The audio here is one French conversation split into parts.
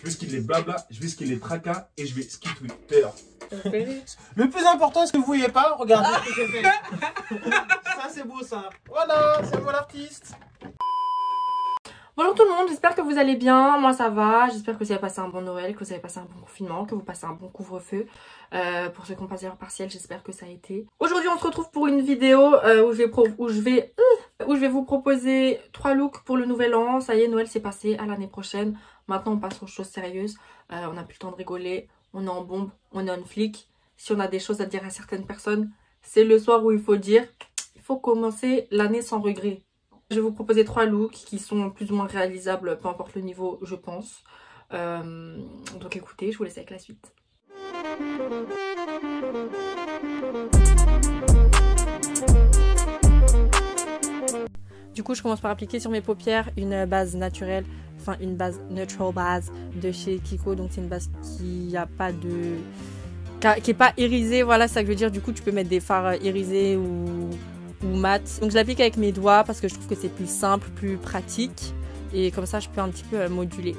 je vais skill les blabla, je vais skill les tracas et je vais skill Twitter. Le plus important, ce que vous voyez pas, regardez ce que j'ai fait. Ça, c'est beau, ça. Voilà, c'est moi l'artiste. Bonjour tout le monde, j'espère que vous allez bien, moi ça va, j'espère que vous avez passé un bon Noël, que vous avez passé un bon confinement, que vous passez un bon couvre-feu. Pour ceux qui ont passé leur partiel, j'espère que ça a été. Aujourd'hui on se retrouve pour une vidéo où je vais vous proposer 3 looks pour le nouvel an. Ça y est, Noël c'est passé, à l'année prochaine. Maintenant on passe aux choses sérieuses, on n'a plus le temps de rigoler, on est en bombe, on est en flic. Si on a des choses à dire à certaines personnes, c'est le soir où il faut dire, il faut commencer l'année sans regret. Je vais vous proposer 3 looks qui sont plus ou moins réalisables, peu importe le niveau, je pense. Donc écoutez, je vous laisse avec la suite. Du coup, je commence par appliquer sur mes paupières une base naturelle, enfin une base neutral base de chez Kiko. Donc c'est une base qui a pas de... qui est pas irisée, voilà, c'est ça que je veux dire. Du coup, tu peux mettre des fards irisés ou mat. Donc je l'applique avec mes doigts parce que je trouve que c'est plus simple, plus pratique et comme ça je peux un petit peu moduler.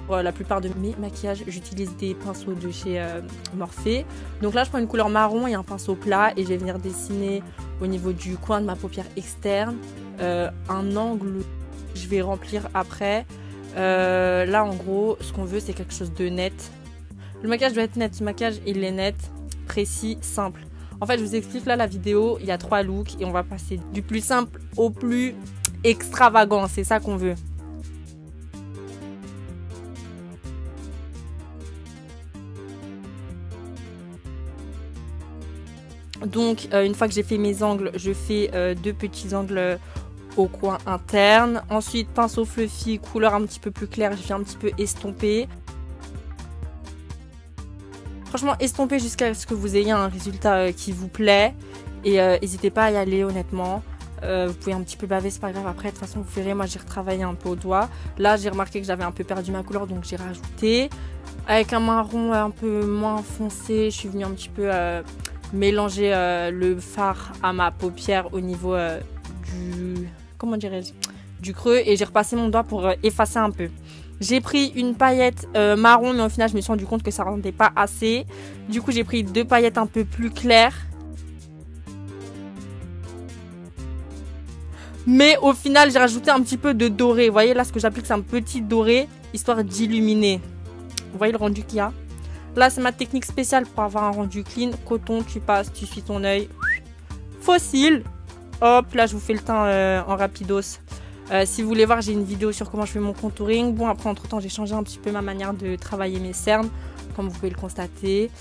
Pour la plupart de mes maquillages, j'utilise des pinceaux de chez Morphe. Donc là je prends une couleur marron et un pinceau plat et je vais venir dessiner au niveau du coin de ma paupière externe un angle que je vais remplir après. Là en gros ce qu'on veut c'est quelque chose de net. Le maquillage doit être net, ce maquillage il est net, précis, simple. En fait, je vous explique là la vidéo, il y a 3 looks et on va passer du plus simple au plus extravagant, c'est ça qu'on veut. Donc, une fois que j'ai fait mes angles, je fais 2 petits angles au coin interne. Ensuite, pinceau fluffy, couleur un petit peu plus claire, je viens un petit peu estomper. Franchement, estompez jusqu'à ce que vous ayez un résultat qui vous plaît. Et n'hésitez pas à y aller, honnêtement. Vous pouvez un petit peu baver, c'est pas grave. Après, de toute façon, vous verrez, moi, j'ai retravaillé un peu au doigt. Là, j'ai remarqué que j'avais un peu perdu ma couleur, donc j'ai rajouté. Avec un marron un peu moins foncé, je suis venue un petit peu mélanger le fard à ma paupière au niveau du... comment dirais-je, du creux. Et j'ai repassé mon doigt pour effacer un peu. J'ai pris une paillette marron, mais au final, je me suis rendu compte que ça ne rendait pas assez. Du coup, j'ai pris 2 paillettes un peu plus claires. Mais au final, j'ai rajouté un petit peu de doré. Vous voyez, là, ce que j'applique, c'est un petit doré, histoire d'illuminer. Vous voyez le rendu qu'il y a? Là, c'est ma technique spéciale pour avoir un rendu clean. Coton, tu passes, tu suis ton œil. Fossile. Hop, là, je vous fais le teint en rapidos. Si vous voulez voir, j'ai une vidéo sur comment je fais mon contouring. Bon, après, entre-temps, j'ai changé un petit peu ma manière de travailler mes cernes, comme vous pouvez le constater.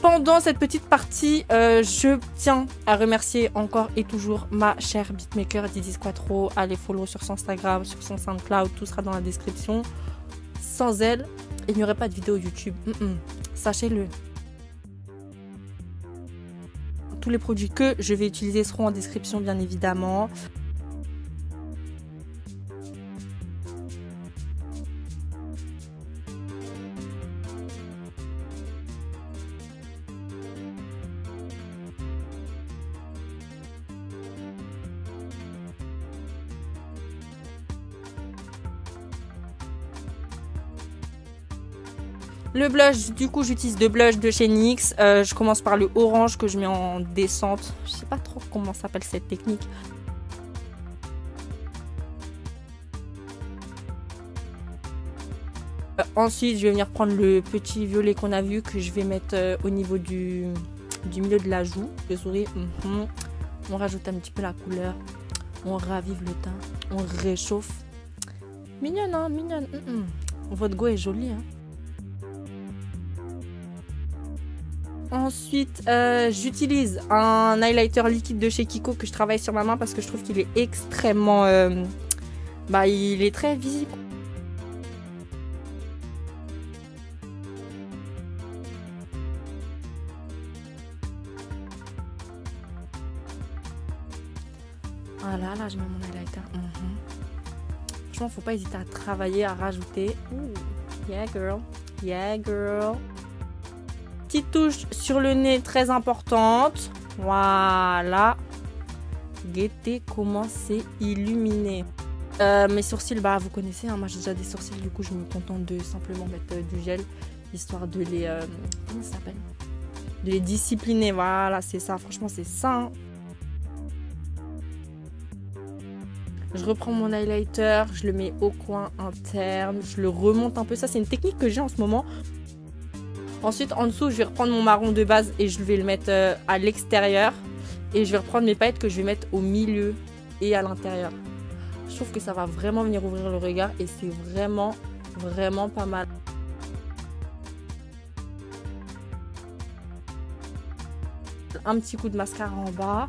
Pendant cette petite partie, je tiens à remercier encore et toujours ma chère beatmaker Didi Quattro. Allez follow sur son Instagram, sur son SoundCloud, tout sera dans la description. Sans elle, il n'y aurait pas de vidéo YouTube. Sachez-le. Tous les produits que je vais utiliser seront en description, bien évidemment. Le blush, du coup, j'utilise 2 blushs de chez NYX. Je commence par le orange que je mets en descente. Je sais pas trop comment s'appelle cette technique. Ensuite, je vais venir prendre le petit violet qu'on a vu, que je vais mettre au niveau du milieu de la joue. Le sourire. On rajoute un petit peu la couleur. On ravive le teint. On réchauffe. Mignonne, hein, mignonne. Votre go est joli, hein. Ensuite, j'utilise un highlighter liquide de chez Kiko que je travaille sur ma main parce que je trouve qu'il est extrêmement... il est très visible. Voilà, là je mets mon highlighter. Franchement, faut pas hésiter à travailler, à rajouter. Ooh, yeah girl, yeah girl. Petite touche sur le nez très importante. Voilà. Guettez comment c'est illuminé. Mes sourcils, bah vous connaissez, hein, moi j'ai déjà des sourcils, du coup je me contente de simplement mettre du gel, histoire de les... comment ça s'appelle? De les discipliner, voilà, c'est ça, franchement c'est ça. Hein. Je reprends mon highlighter, je le mets au coin interne, je le remonte un peu, ça c'est une technique que j'ai en ce moment. Ensuite en dessous je vais reprendre mon marron de base et je vais le mettre à l'extérieur. Et je vais reprendre mes paillettes que je vais mettre au milieu et à l'intérieur. Je trouve que ça va vraiment venir ouvrir le regard et c'est vraiment, vraiment pas mal. Un petit coup de mascara en bas.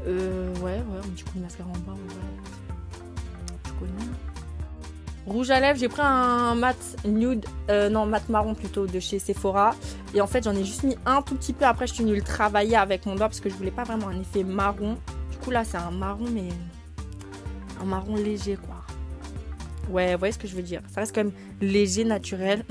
Ouais, un petit coup de mascara en bas. Je connais. Rouge à lèvres, j'ai pris un mat nude, mat marron plutôt, de chez Sephora. Et en fait, j'en ai juste mis un tout petit peu. Après, je suis venue le travailler avec mon doigt parce que je voulais pas vraiment un effet marron. Du coup, là, c'est un marron, mais un marron léger, quoi. Ouais, vous voyez ce que je veux dire. Ça reste quand même léger, naturel.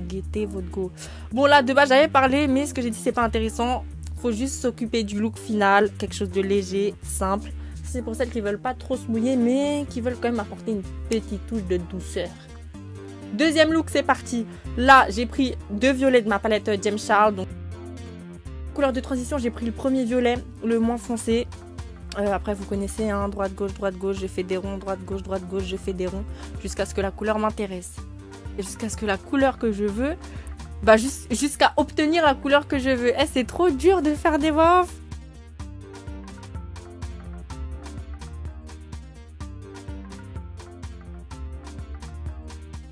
Guettez votre go. Bon, là, de base, j'avais parlé, mais ce que j'ai dit, c'est pas intéressant. Faut juste s'occuper du look final. Quelque chose de léger, simple. C'est pour celles qui veulent pas trop se mouiller, mais qui veulent quand même apporter une petite touche de douceur. Deuxième look, c'est parti. Là, j'ai pris 2 violets de ma palette James Charles. Donc, couleur de transition, j'ai pris le premier violet, le moins foncé. Après, vous connaissez, hein, droite, gauche, je fais des ronds, droite, gauche, je fais des ronds. Jusqu'à ce que la couleur m'intéresse. Et jusqu'à ce que la couleur que je veux, bah jusqu'à obtenir la couleur que je veux. C'est trop dur de faire des voix off.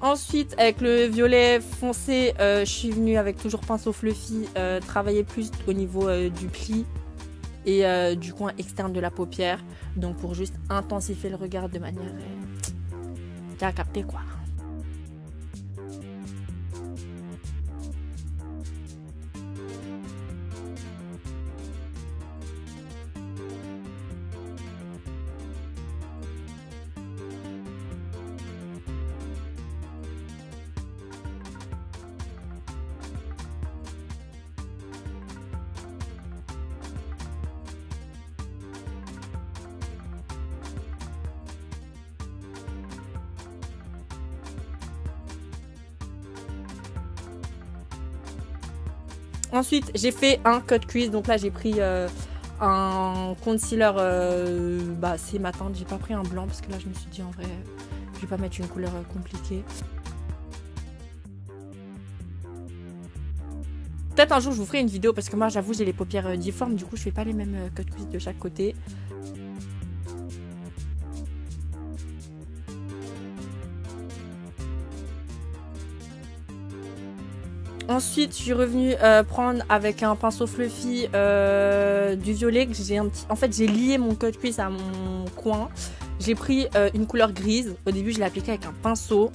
Ensuite, avec le violet foncé, je suis venue avec toujours pinceau fluffy, travailler plus au niveau du pli et du coin externe de la paupière. Donc pour juste intensifier le regard de manière... tu as capté quoi. Ensuite, j'ai fait un cut crease. Donc là, j'ai pris un concealer. C'est ma teinte. J'ai pas pris un blanc parce que là, je me suis dit en vrai, je vais pas mettre une couleur compliquée. Peut-être un jour, je vous ferai une vidéo parce que moi, j'avoue, j'ai les paupières difformes. Du coup, je fais pas les mêmes cut crease de chaque côté. Ensuite, je suis revenue prendre avec un pinceau fluffy du violet que j'ai En fait, j'ai lié mon cut crease à mon coin. J'ai pris une couleur grise. Au début, je l'ai appliquée avec un pinceau.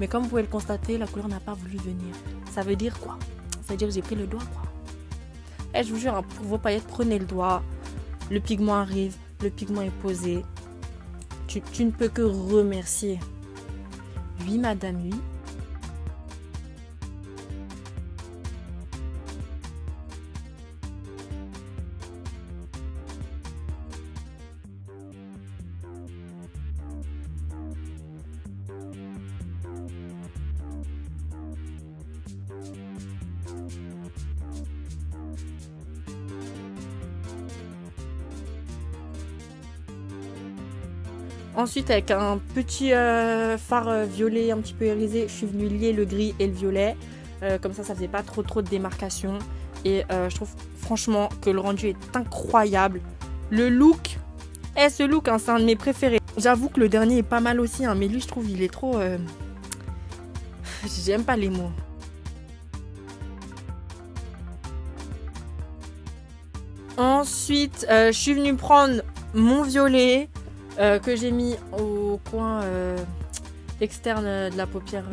Mais comme vous pouvez le constater, la couleur n'a pas voulu venir. Ça veut dire quoi? Ça veut dire que j'ai pris le doigt, quoi. Je vous jure, hein, pour vos paillettes, prenez le doigt. Le pigment arrive. Le pigment est posé. Tu ne peux que remercier. Oui, madame, oui. Ensuite, avec un petit fard violet un petit peu irisé, je suis venue lier le gris et le violet. Comme ça faisait pas trop de démarcation. Et je trouve franchement que le rendu est incroyable. Le look, ce look, hein, c'est un de mes préférés. J'avoue que le dernier est pas mal aussi, hein, mais lui, je trouve il est trop... J'aime pas les mots. Ensuite, je suis venue prendre mon violet que j'ai mis au coin externe de la paupière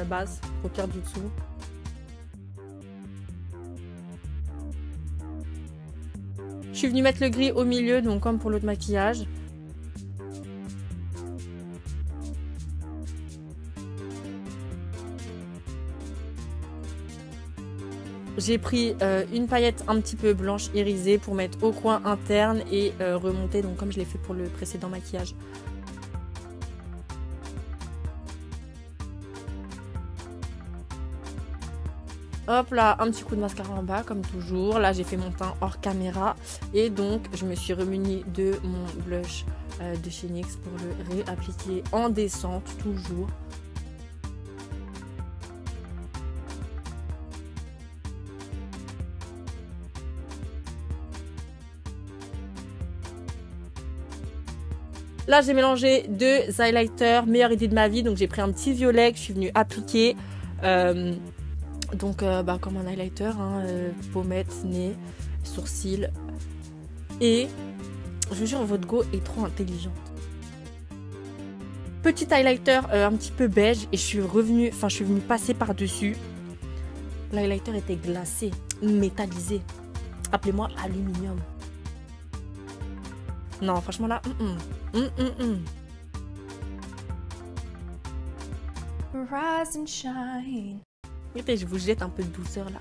basse, paupière du dessous. Je suis venue mettre le gris au milieu, donc comme pour l'autre maquillage. J'ai pris une paillette un petit peu blanche irisée pour mettre au coin interne et remonter, donc comme je l'ai fait pour le précédent maquillage. Hop là, un petit coup de mascara en bas comme toujours. Là j'ai fait mon teint hors caméra. Et donc je me suis remunie de mon blush de chez NYX pour le réappliquer en descente toujours. Là, j'ai mélangé deux highlighters, meilleure idée de ma vie. Donc, j'ai pris un petit violet que je suis venue appliquer. Comme un highlighter, hein, pommette, nez, sourcils. Et je vous jure, votre go est trop intelligente. Petit highlighter un petit peu beige et je suis venue passer par-dessus. L'highlighter était glacé, métallisé. Appelez-moi aluminium. Non, franchement là, Rise and shine. Écoutez, je vous jette un peu de douceur là.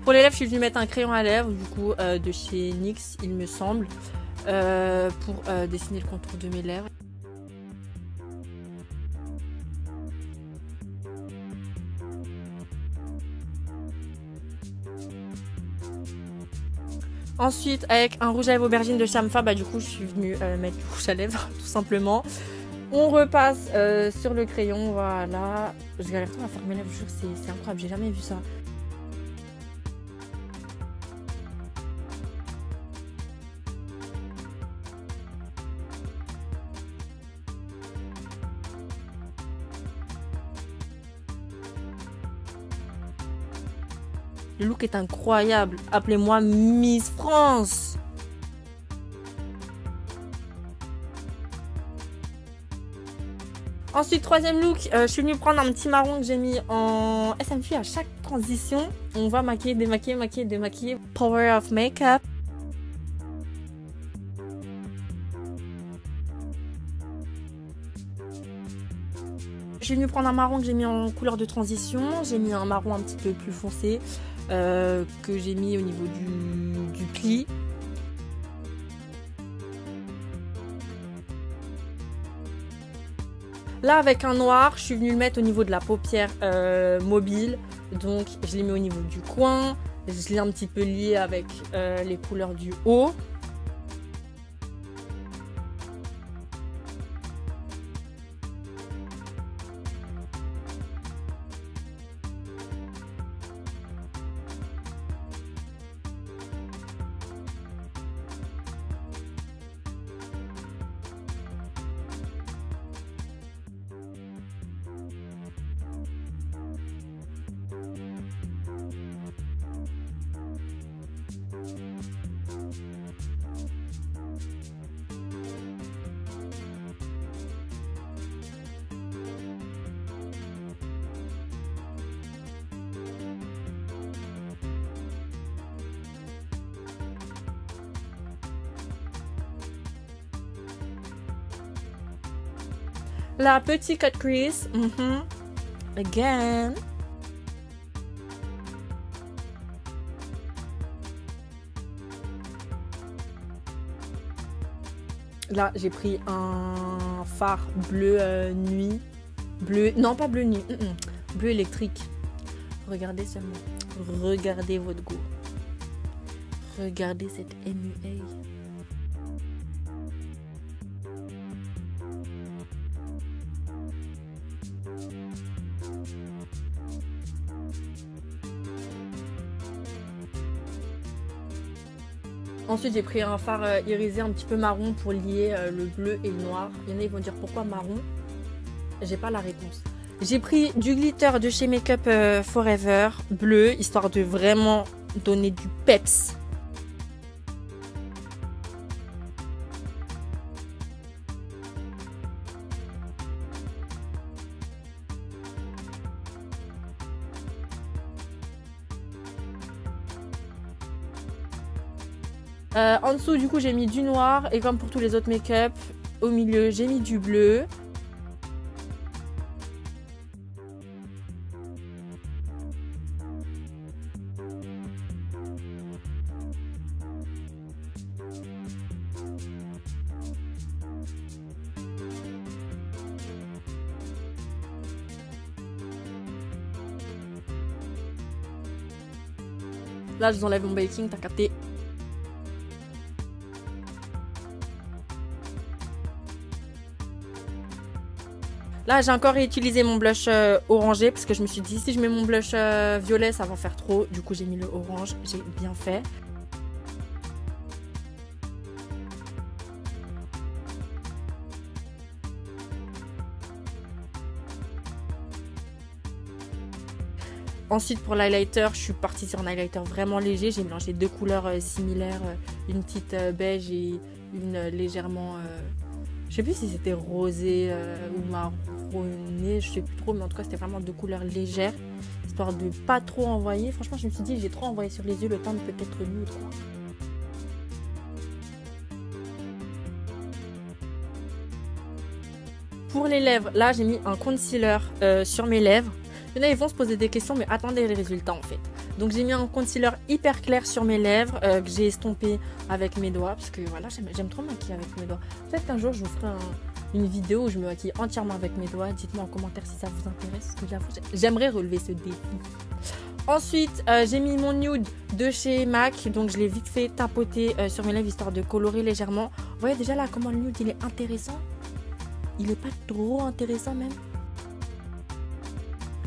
Pour les lèvres, je suis venue mettre un crayon à lèvres, du coup, de chez NYX, il me semble, pour dessiner le contour de mes lèvres. Ensuite, avec un rouge à lèvres aubergine de Chamfa, du coup, je suis venue mettre du rouge à lèvres, tout simplement. On repasse sur le crayon, voilà. Je galère trop à faire mes lèvres, je vous jure, c'est incroyable, j'ai jamais vu ça. Le look est incroyable. Appelez-moi Miss France. Ensuite, troisième look, je suis venue prendre un petit marron que j'ai mis en... Ça me fait à chaque transition. On va maquiller, démaquiller, maquiller, démaquiller. Power of makeup. Je suis venue prendre un marron que j'ai mis en couleur de transition. J'ai mis un marron un petit peu plus foncé que j'ai mis au niveau du pli. Là, avec un noir, je suis venue le mettre au niveau de la paupière mobile. Donc, je l'ai mis au niveau du coin. Je l'ai un petit peu lié avec les couleurs du haut. La petite cut crease. Again. Là, j'ai pris un fard bleu nuit. Bleu, non pas bleu nuit. Bleu électrique. Regardez seulement. Regardez votre goût. Regardez cette MUA. Ensuite, j'ai pris un fard irisé un petit peu marron pour lier le bleu et le noir. Il y en a, ils vont dire pourquoi marron. J'ai pas la réponse. J'ai pris du glitter de chez Makeup Forever bleu, histoire de vraiment donner du peps. En dessous, du coup, j'ai mis du noir. Et comme pour tous les autres make-up, au milieu, j'ai mis du bleu. Là, je vous enlève mon baking, t'as capté. Là, j'ai encore réutilisé mon blush orangé parce que je me suis dit si je mets mon blush violet, ça va faire trop. Du coup, j'ai mis le orange. J'ai bien fait. Ensuite, pour l'highlighter, je suis partie sur un highlighter vraiment léger. J'ai mélangé deux couleurs similaires, une petite beige et une légèrement... je sais plus si c'était rosé ou marronné, je sais plus trop, mais en tout cas c'était vraiment deux couleurs légères, histoire de pas trop envoyer. Franchement, je me suis dit j'ai trop envoyé sur les yeux, le teint peut être nude quoi. Pour les lèvres, là j'ai mis un concealer sur mes lèvres. Il y en a, ils vont se poser des questions, mais attendez les résultats en fait. Donc j'ai mis un concealer hyper clair sur mes lèvres que j'ai estompé avec mes doigts parce que voilà, j'aime trop me maquiller avec mes doigts. Peut-être qu'un jour je vous ferai une vidéo où je me maquille entièrement avec mes doigts. Dites-moi en commentaire si ça vous intéresse, parce que j'aimerais relever ce défi. Ensuite, j'ai mis mon nude de chez MAC, donc je l'ai vite fait tapoter sur mes lèvres histoire de colorer légèrement. Vous voyez déjà là comment le nude il est intéressant. Il est pas trop intéressant même.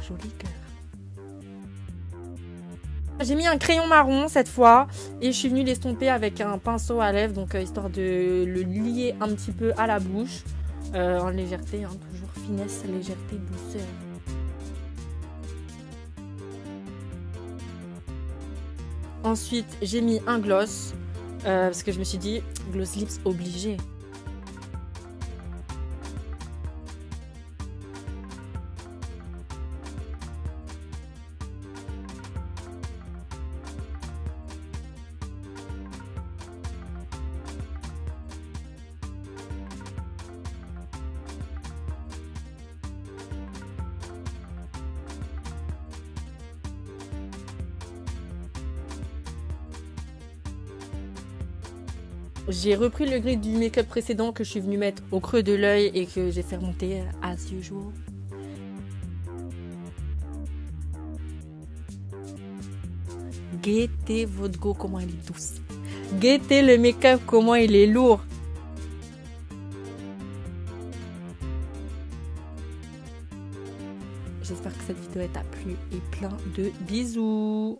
Joli cœur. J'ai mis un crayon marron cette fois et je suis venue l'estomper avec un pinceau à lèvres, donc histoire de le lier un petit peu à la bouche. En légèreté, hein, toujours finesse, légèreté, douceur. Ensuite, j'ai mis un gloss parce que je me suis dit gloss lips obligé. J'ai repris le gris du make-up précédent que je suis venue mettre au creux de l'œil et que j'ai fait remonter as usual. Guettez votre go comment elle est douce. Guettez le make-up comment il est lourd. J'espère que cette vidéo t'a plu et plein de bisous.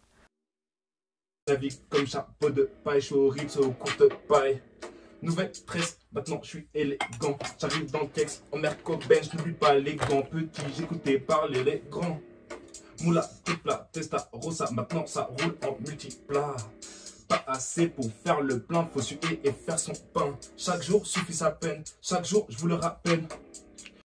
La vie comme chapeau de paille, je suis au Ritz aux courtes pailles. Nouvelle tresse, maintenant je suis élégant. J'arrive dans le texte en Merco-Benz, n'oublie pas les gants. Petit, j'écoutais parler les grands. Moula, Tepla, Testa, Rosa, maintenant ça roule en multiplat. Pas assez pour faire le plein, faut suer et faire son pain. Chaque jour suffit sa peine, chaque jour je vous le rappelle.